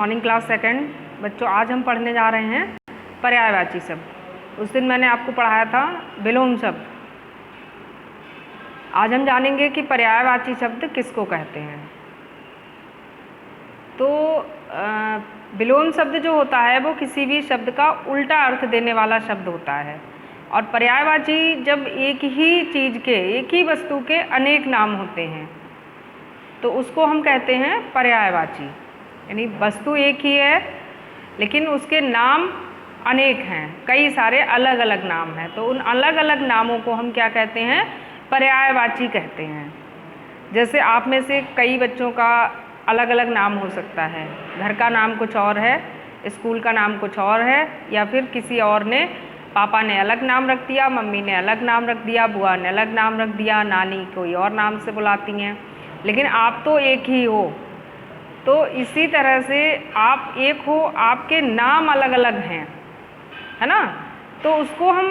Morning class second. बच्चों, आज हम पढ़ने जा रहे हैं पर्यायवाची शब्द। उस दिन मैंने आपको पढ़ाया था विलोम शब्द। आज हम जानेंगे कि पर्यायवाची शब्द किसको कहते हैं। तो विलोम शब्द जो होता है वो किसी भी शब्द का उल्टा अर्थ देने वाला शब्द होता है। और पर्यायवाची जब एक ही चीज़ के, एक ही वस्तु के अनेक नाम होते हैं तो उसको हम कहते हैं पर्यायवाची। यानी वस्तु एक ही है लेकिन उसके नाम अनेक हैं, कई सारे अलग अलग नाम हैं, तो उन अलग अलग नामों को हम क्या कहते हैं? पर्यायवाची कहते हैं। जैसे आप में से कई बच्चों का अलग अलग नाम हो सकता है। घर का नाम कुछ और है, स्कूल का नाम कुछ और है, या फिर किसी और ने, पापा ने अलग नाम रख दिया, मम्मी ने अलग नाम रख दिया, बुआ ने अलग नाम रख दिया, नानी कोई और नाम से बुलाती हैं, लेकिन आप तो एक ही हो। तो इसी तरह से आप एक हो, आपके नाम अलग अलग हैं, है ना? तो उसको हम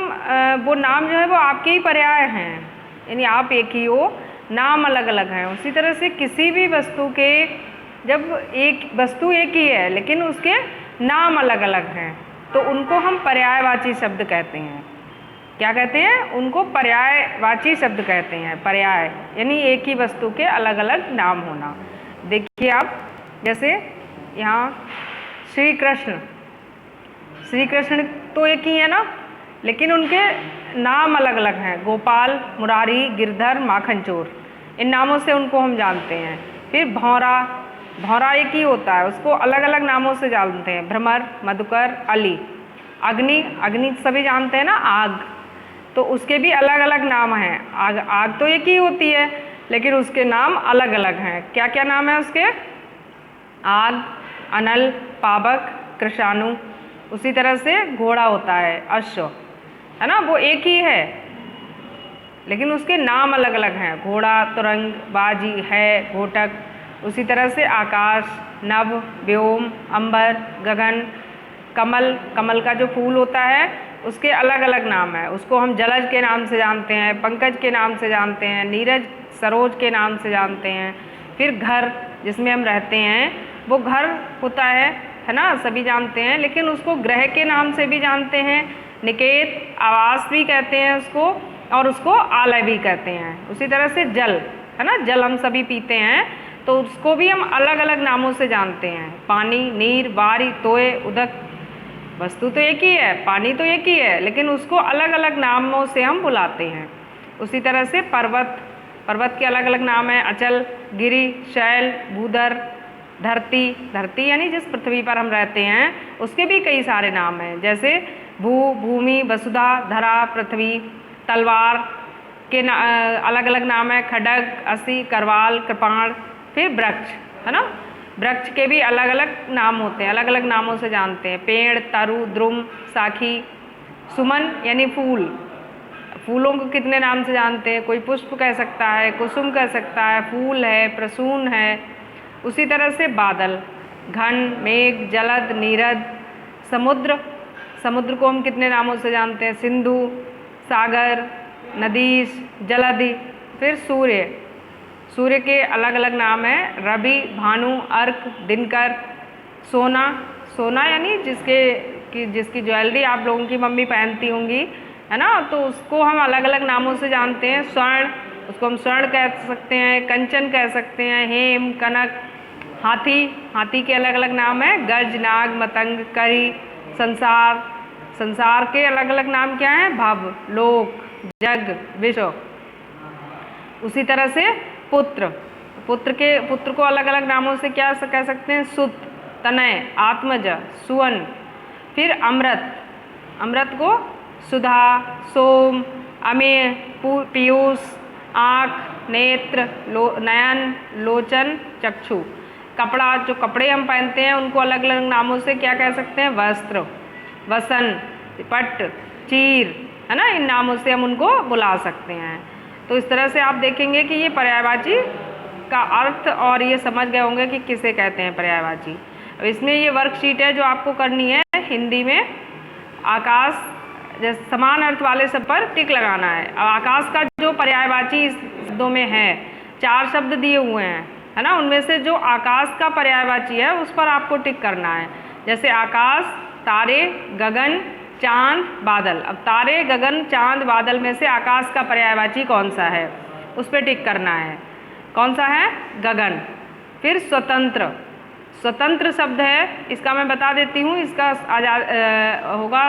वो नाम जो है वो आपके ही पर्याय हैं, यानी आप एक ही हो, नाम अलग अलग हैं। उसी तरह से किसी भी वस्तु के, जब एक वस्तु एक ही है लेकिन उसके नाम अलग अलग हैं तो उनको हम पर्यायवाची शब्द कहते हैं। क्या कहते हैं? उनको पर्यायवाची शब्द कहते हैं। पर्याय यानी एक ही वस्तु के अलग अलग नाम होना। देखिए आप, जैसे यहाँ श्री कृष्ण तो एक ही है ना, लेकिन उनके नाम अलग अलग हैं। गोपाल, मुरारी, गिरधर, माखनचोर, इन नामों से उनको हम जानते हैं। फिर भौरा एक ही होता है, उसको अलग अलग नामों से जानते हैं। भ्रमर, मधुकर, अली। अग्नि सभी जानते हैं ना, आग, तो उसके भी अलग अलग नाम हैं। आग तो एक ही होती है लेकिन उसके नाम अलग अलग हैं। क्या क्या नाम है उसके? आग, अनल, पावक, कृशाणु। उसी तरह से घोड़ा होता है, अश्व, है ना, वो एक ही है लेकिन उसके नाम अलग अलग हैं। घोड़ा, तुरंग, बाजी, है, घोटक। उसी तरह से आकाश, नभ, व्योम, अंबर, गगन, कमल का जो फूल होता है उसके अलग अलग नाम है। उसको हम जलज के नाम से जानते हैं, पंकज के नाम से जानते हैं, नीरज, सरोज के नाम से जानते हैं। फिर घर, जिसमें हम रहते हैं, वो घर होता है ना, सभी जानते हैं, लेकिन उसको ग्रह के नाम से भी जानते हैं। निकेत, आवास भी कहते हैं उसको, और उसको आलय भी कहते हैं। उसी तरह से जल, है ना, जल हम सभी पीते हैं तो उसको भी हम अलग अलग नामों से जानते हैं। पानी, नीर, बारी, तोय, उदक। वस्तु तो एक ही है, पानी तो एक ही है, लेकिन उसको अलग अलग नामों से हम बुलाते हैं। उसी तरह से पर्वत के अलग अलग नाम हैं। अचल, गिरि, शैल, भूधर, धरती यानी जिस पृथ्वी पर हम रहते हैं उसके भी कई सारे नाम हैं। जैसे भूमि, वसुधा, धरा, पृथ्वी। तलवार के अलग अलग नाम है। खड्ग, असी, करवाल, कृपाण। फिर वृक्ष, है ना, वृक्ष के भी अलग अलग नाम होते हैं, अलग अलग नामों से जानते हैं। पेड़, तरु, द्रुम, साखी। सुमन यानी फूलों को कितने नाम से जानते हैं? कोई पुष्प कह सकता है, कुसुम कह सकता है, फूल है, प्रसून है। उसी तरह से बादल, घन, मेघ, जलद, नीरद। समुद्र को हम कितने नामों से जानते हैं? सिंधु, सागर, नदीश, जलधि। फिर सूर्य के अलग अलग नाम हैं। रवि, भानु, अर्क, दिनकर। सोना यानी जिसकी ज्वेलरी आप लोगों की मम्मी पहनती होंगी, है ना, तो उसको हम अलग अलग नामों से जानते हैं। स्वर्ण, उसको हम स्वर्ण कह सकते हैं, कंचन कह सकते हैं, हेम, कनक। हाथी के अलग अलग नाम हैं। गज, नाग, मतंग, करी। संसार के अलग अलग नाम क्या हैं? भव, लोक, जग, विश्व। उसी तरह से पुत्र को अलग अलग नामों से क्या कह सकते हैं? सुत, तनय, आत्मज, सुवन। फिर अमृत को सुधा, सोम, अमेय, पीयूष, आँख, नेत्र, नयन, लोचन, चक्षु। जो कपड़े हम पहनते हैं उनको अलग अलग नामों से क्या कह सकते हैं? वस्त्र, वसन, पट, चीर, है ना, इन नामों से हम उनको बुला सकते हैं। तो इस तरह से आप देखेंगे कि ये पर्यायवाची का अर्थ और ये समझ गए होंगे कि किसे कहते हैं पर्यायवाची। अब इसमें ये वर्कशीट है जो आपको करनी है। हिंदी में आकाश, जैसे समान अर्थ वाले शब्द पर टिक लगाना है। अब आकाश का जो पर्यायवाची शब्दों में है, 4 शब्द दिए हुए हैं, है ना, उनमें से जो आकाश का पर्यायवाची है उस पर आपको टिक करना है। जैसे आकाश, तारे, गगन, चांद, बादल। अब तारे, गगन, चांद, बादल में से आकाश का पर्यायवाची कौन सा है, उस पर टिक करना है। कौन सा है? गगन। फिर स्वतंत्र, स्वतंत्र शब्द है, इसका मैं बता देती हूँ, इसका होगा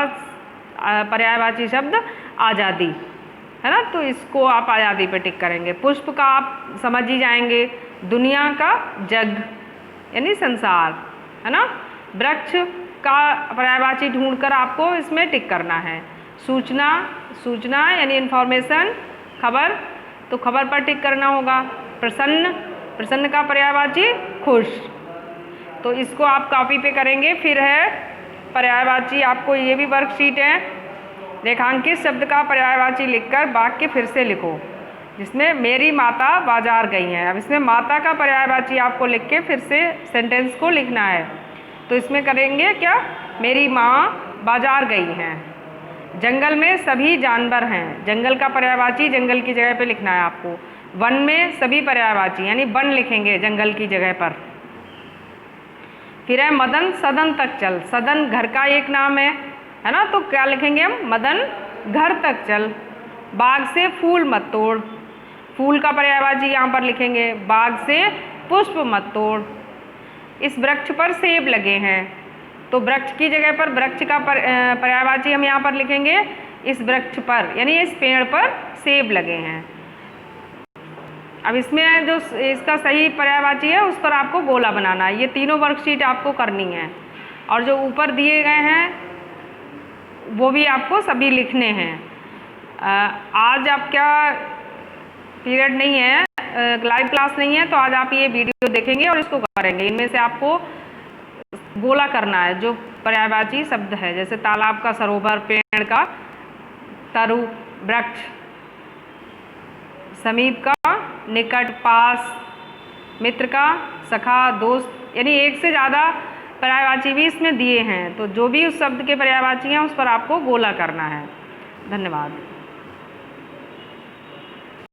पर्यायवाची शब्द आज़ादी, है ना, तो इसको आप आज़ादी पे टिक करेंगे। पुष्प का आप समझ ही जाएंगे, दुनिया का जग यानी संसार, है ना। वृक्ष का पर्यायवाची ढूंढकर आपको इसमें टिक करना है। सूचना, सूचना यानी इन्फॉर्मेशन, खबर, तो खबर पर टिक करना होगा। प्रसन्न, प्रसन्न का पर्यायवाची खुश, तो इसको आप कॉपी पे करेंगे। फिर है पर्यायवाची, आपको ये भी वर्कशीट है, रेखांकित शब्द का पर्यायवाची लिखकर वाक्य फिर से लिखो, जिसमें मेरी माता बाजार गई हैं। अब इसमें माता का पर्यायवाची आपको लिख के फिर से सेंटेंस को लिखना है। तो इसमें करेंगे क्या? मेरी माँ बाजार गई हैं। जंगल में सभी जानवर हैं, जंगल का पर्यायवाची जंगल की जगह पे लिखना है आपको। वन में सभी पर्यायवाची यानी वन लिखेंगे जंगल की जगह पर। फिर है मदन सदन तक चल, सदन घर का एक नाम है ना, तो क्या लिखेंगे हम? मदन घर तक चल। बाग से फूल मत तोड़, फूल का पर्यायवाची यहाँ पर लिखेंगे, बाग से पुष्प मत तोड़। इस वृक्ष पर सेब लगे हैं, तो वृक्ष की जगह पर वृक्ष का पर्यायवाची हम यहाँ पर लिखेंगे इस वृक्ष पर, यानी इस पेड़ पर सेब लगे हैं। अब इसमें जो इसका सही पर्यायवाची है उस पर आपको गोला बनाना है। ये तीनों वर्कशीट आपको करनी है, और जो ऊपर दिए गए हैं वो भी आपको सभी लिखने हैं। आज आपका पीरियड नहीं है, लाइव क्लास नहीं है, तो आज आप ये वीडियो देखेंगे और इसको करेंगे। इनमें से आपको गोला करना है जो पर्यायवाची शब्द है, जैसे तालाब का सरोवर, पेड़ का तरु, वृक्ष, समीप का निकट, पास, मित्र का सखा, दोस्त, यानी एक से ज़्यादा पर्यायवाची भी इसमें दिए हैं। तो जो भी उस शब्द के पर्यायवाची हैं उस पर आपको गोला करना है। धन्यवाद।